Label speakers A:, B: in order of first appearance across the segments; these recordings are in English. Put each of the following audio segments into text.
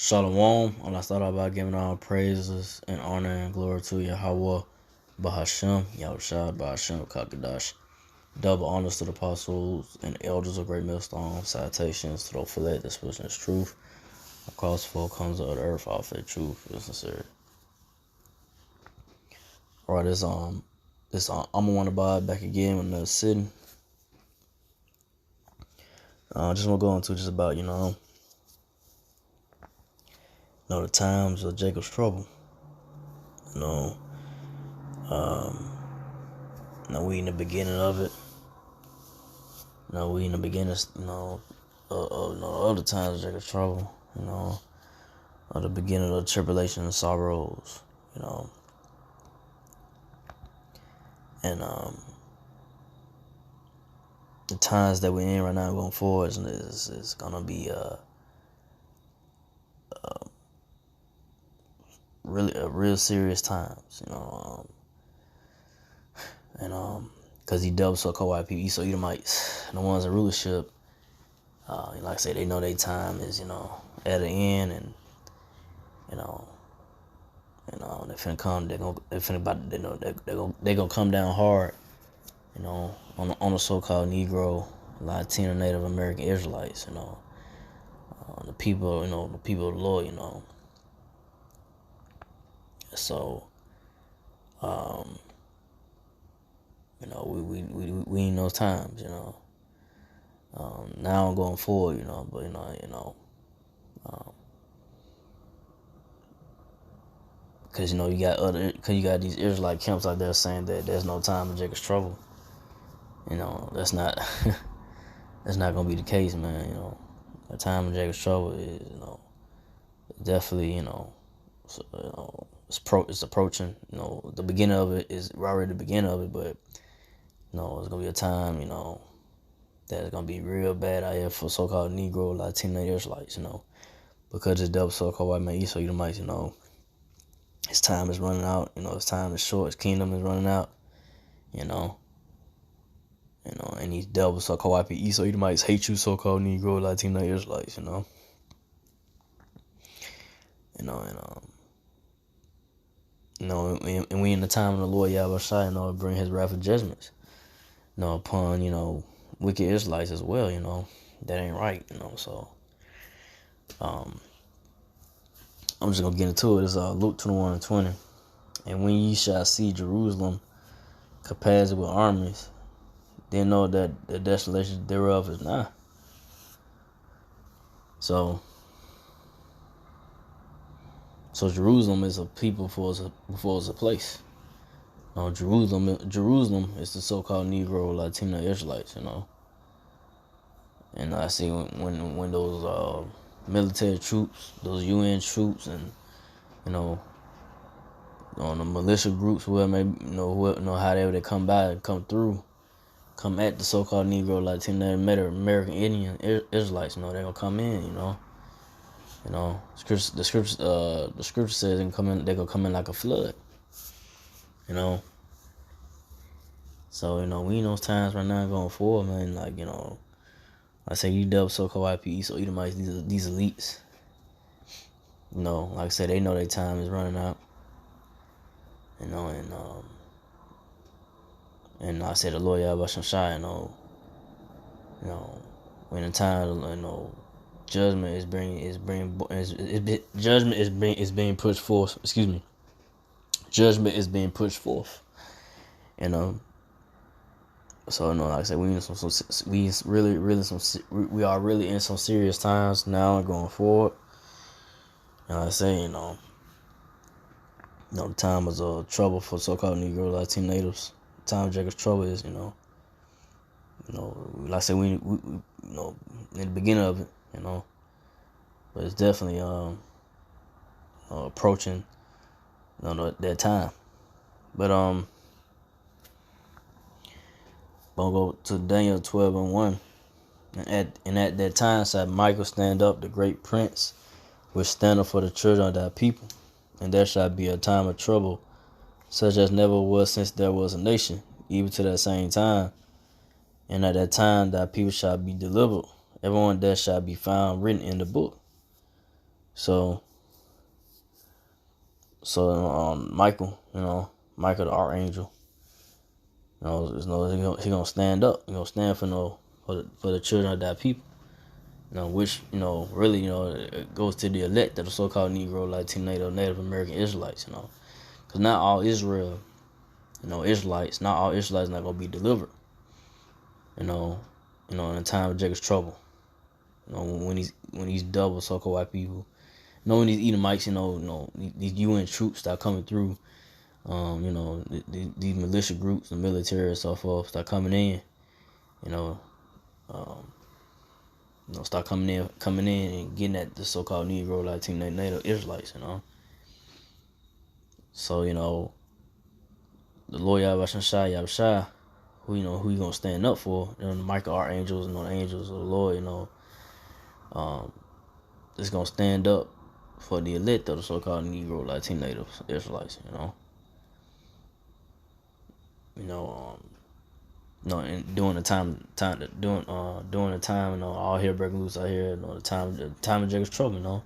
A: Shalom. And I start off by giving all praises and honor and glory to Yahweh, Bahashem, Yahushua, Bahashem, Kakadash. Double honors to the apostles and elders of Great Millstone. Citations to those for that disposition is truth. Across four comes of the earth, all faith, truth is sincere. Alright, I'm gonna want to buy back again with another sitting. Just want to go into just about, the times of Jacob's trouble. Now we in the beginning of it. We in the beginning, other times of Jacob's trouble, the beginning of the tribulation and sorrows, and the times that we're in right now going forward is gonna be real serious times, because he dealt with so-called white people, so Edomites, the ones in rulership. Like I say, they know their time is, at an end, and they finna come. They're gonna come down hard, on the so-called Negro, Latino, Native American Israelites, the people, the people of the Lord, So, we in those times, now I'm going forward, but because you got these Israelite camps out there saying that there's no time in Jacob's trouble. That's not that's not gonna be the case, man. The time in Jacob's trouble is, definitely, it's approaching. The beginning of it is, we're already the beginning of it, but it's gonna be a time, that's gonna be real bad out here for so-called Negro, Latino Israelites, because it's dealt with so-called white man Esau Edomites, his time is running out, his time is short, his kingdom is running out, and he's dealt with so-called white people Esau Edomites hate you, so-called Negro, Latino Israelites, and we in the time of the Lord Yahweh bring his wrath of judgments, upon, wicked Israelites as well, that ain't right, so, I'm just gonna get into it. It's Luke 21:20. And when ye shall see Jerusalem compassed with armies, then know that the desolation thereof is nigh. So Jerusalem is a people before it's a place. Jerusalem is the so-called Negro, Latino Israelites, And I see when those military troops, those UN troops, and on the militia groups, whoever may how they come by, come at the so-called Negro, Latino, American Indian Israelites, they're gonna come in, the scripture says they're gonna come in like a flood, So, we in those times right now going forward, man. Like, I say you dealt with so-called white people, so Edomites, these elites. Like I said, they know their time is running out. And I said the Lord Yahweh Shai, when the time, judgment is being pushed forth. Excuse me. Judgment is being pushed forth. So like I said, we are really in some serious times now and going forward. And like I say, the time was trouble for so-called Negro, Latino natives. The time of Jacob's trouble is, like I said, we in the beginning of it, but it's definitely approaching, that time. But gonna go to Daniel 12:1. And at that time shall Michael stand up, the great prince, which standeth for the children of thy people. And there shall be a time of trouble, such as never was since there was a nation, even to that same time. And at that time thy people shall be delivered, everyone that shall be found written in the book. So Michael, Michael the archangel, he gonna stand up. He gonna stand for the children of that people. Which really it goes to the elect of the so-called Negro, Latino, Native American Israelites. Because not all Israelites not gonna be delivered. In the time of Jacob's trouble. When these double so-called white people, when these Edomites, these UN troops start coming through, these militia groups, the military and so forth start coming in, start coming in and getting at the so-called Negro, Latino, Native Israelites, So, the Lord Yahweh who you gonna stand up for, the Michael archangels and the angels of the Lord, is gonna stand up for the elect of the so-called Negro, Latino, Native Israelites, and during the time, all hell breaking loose out here, the time of Jacob's trouble,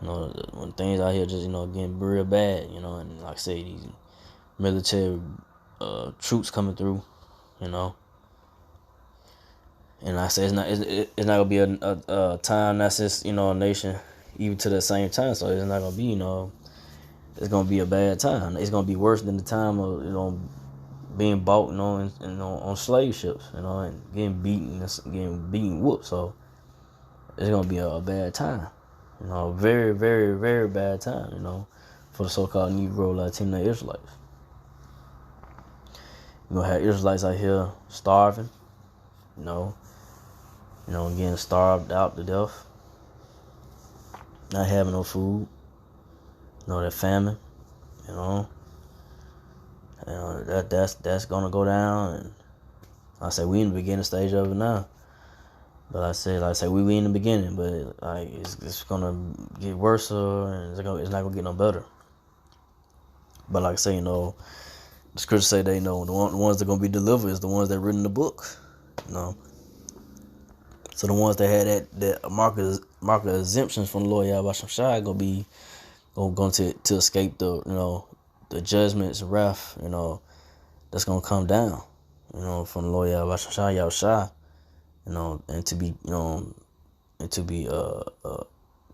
A: when things out here just, getting real bad, and like I say, these military troops coming through, and I say it's not gonna be a time that's just, a nation even to the same time, so it's not gonna be, it's gonna be a bad time. It's gonna be worse than the time of, being bought, on slave ships, and getting beaten whooped. So it's gonna be a bad time, very, very, very bad time, for the so-called Negro, Latino Israelites. You're gonna have Israelites out here starving, getting starved out to death, not having no food, that famine, that's gonna go down, and I say we in the beginning stage of it now. But I say we in the beginning, but it's gonna get worse, and it's not gonna get no better. But like I say, the scriptures say they know the ones that are gonna be delivered is the ones that written in the book, So the ones that had that mark of exemptions from the Lord Yahweh Shai gonna be going to escape the judgments and wrath, that's gonna come down, from the Lord Yahweh Shai, and to be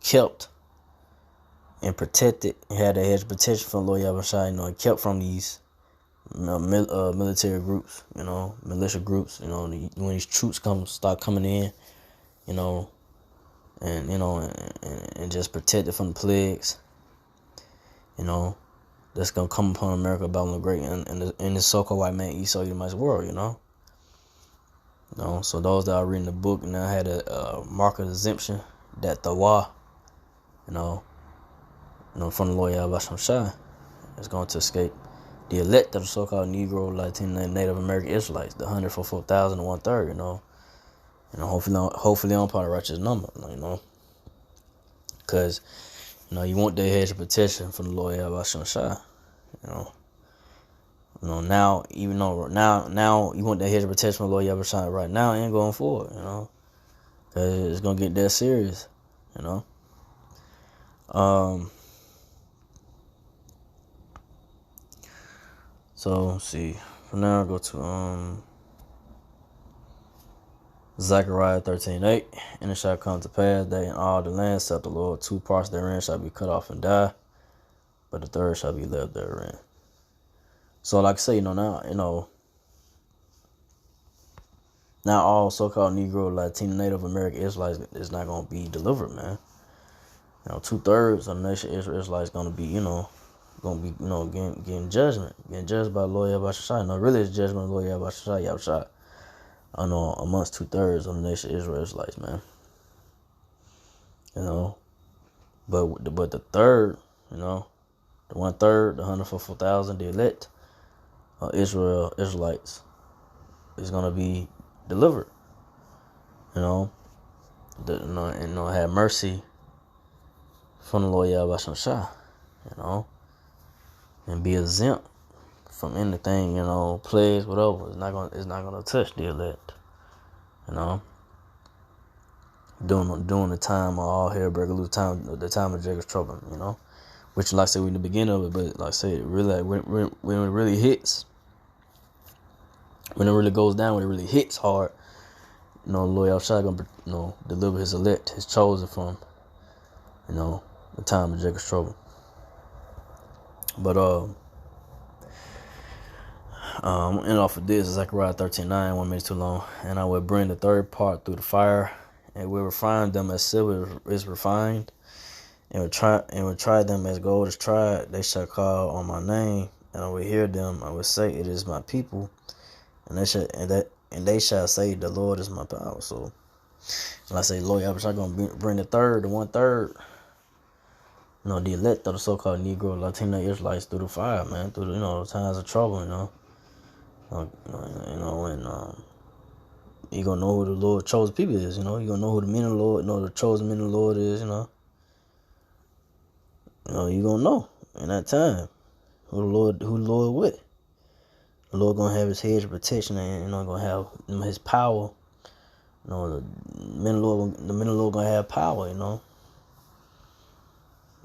A: kept and protected, and had a hedge of protection from the Lord Yahweh Shai, and kept from these military groups, militia groups, when these troops start coming in, and just protected from the plagues, that's gonna come upon America, Babylon the Great, and the so-called white man Esau Edomite's world, So those that are reading the book and I had a mark of exemption that the law, from the Lord Yahweh Shai is going to escape the elect of the so-called Negro, Latino, and Native American Israelites, the 144,000 and 1/3, hopefully on part of righteous number, because you want the hedge of protection from the Lord Yahweh Shai, now even though now you want that hedge of protection from the Lord Yahweh Shai right now and going forward, because it's gonna get that serious, So let's see. For now, I'll go to Zechariah 13:8. And it shall come to pass that in all the land, saith the Lord, 2 parts therein shall be cut off and die, but the third shall be left therein. So, like I say, now all so-called Negro, Latino, Native American Israelites is not gonna be delivered, man. 2/3 of the nation of Israel Israelites gonna be, getting judgment, getting judged by the Lord Yahweh Shai. Really, it's judgment of the Lord Yahweh Shai. Amongst 2/3 of the nation of Israel Israelites, man. But the third, the 1/3, the 144,000, the elect Israelites is gonna be delivered. And have mercy from the Lord Yahweh Shai, and be exempt from anything, plagues, whatever. It's not gonna touch the elect, during the time of all hell breaking loose, the time of Jacob's trouble, you know. Which, like I said, we in the beginning of it, but like I said, really, like, when it really hits, when it really goes down, when it really hits hard, you know, Lord Yahushua gonna, you know, deliver his elect, his chosen from, you know, the time of Jacob's trouble. But and off of this, Zechariah 13:9, 1 minute too long. And I will bring the third part through the fire, and will refine them as silver is refined, and will try them as gold is tried. They shall call on my name, and I will hear them. I will say, it is my people, and they shall say, the Lord is my power. So, when I say Lord, I'm gonna bring the 1/3. You know, the elect of the so-called Negro Latino Israelites through the fire, man, through the, you know, times of trouble, you know. And you gonna know who the Lord chosen people is, you know. You gonna know who the men of the Lord, the chosen men of the Lord is, you know. You know, you gonna know in that time who the Lord with. The Lord gonna have his hedge of protection, and, you know, gonna have, you know, his power. You know, the men of the Lord gonna have power, you know.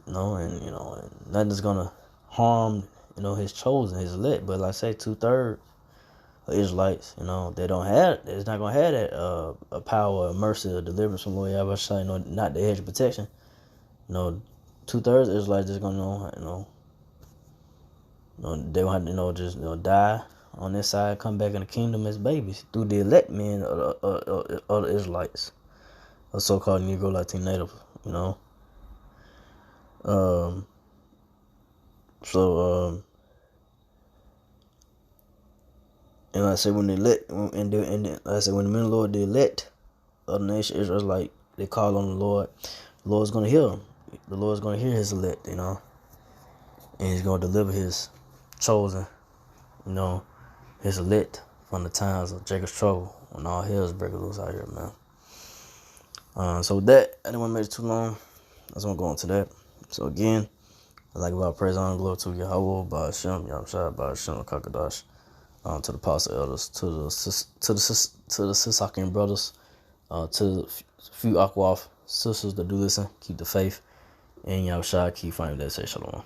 A: You know, and, you know, and nothing's gonna harm, you know, his chosen, his elect. But like I say, 2/3 of Israelites, you know, it's not gonna have that a power, of mercy, or deliverance from Lord Yahushua, you know, not the hedge of protection. You know, 2/3 of Israelites just gonna they gonna have to, just, die on this side, come back in the kingdom as babies through the elect men of the Israelites, a so-called Negro Latino native, you know. And like I said, when the elect, and like I said, when the men of the Lord, the elect of the nation Israel, like, they call on the Lord Lord's gonna hear them. The Lord's gonna hear his elect, you know, and he's gonna deliver his chosen, you know, his elect from the times of Jacob's trouble when all hell's breaking loose out here, man. So with that, I didn't want to make it too long. I just want to go into that. So again, I'd like about praise, honor, and glory to Yahweh, Ba'ashem, Yahushua, Ba'ashem, Kakadash, to the apostle elders, to the Sisakian brothers, to the few Akwaf sisters that do listen, keep the faith, and Yahushua, keep finding that, say shalom.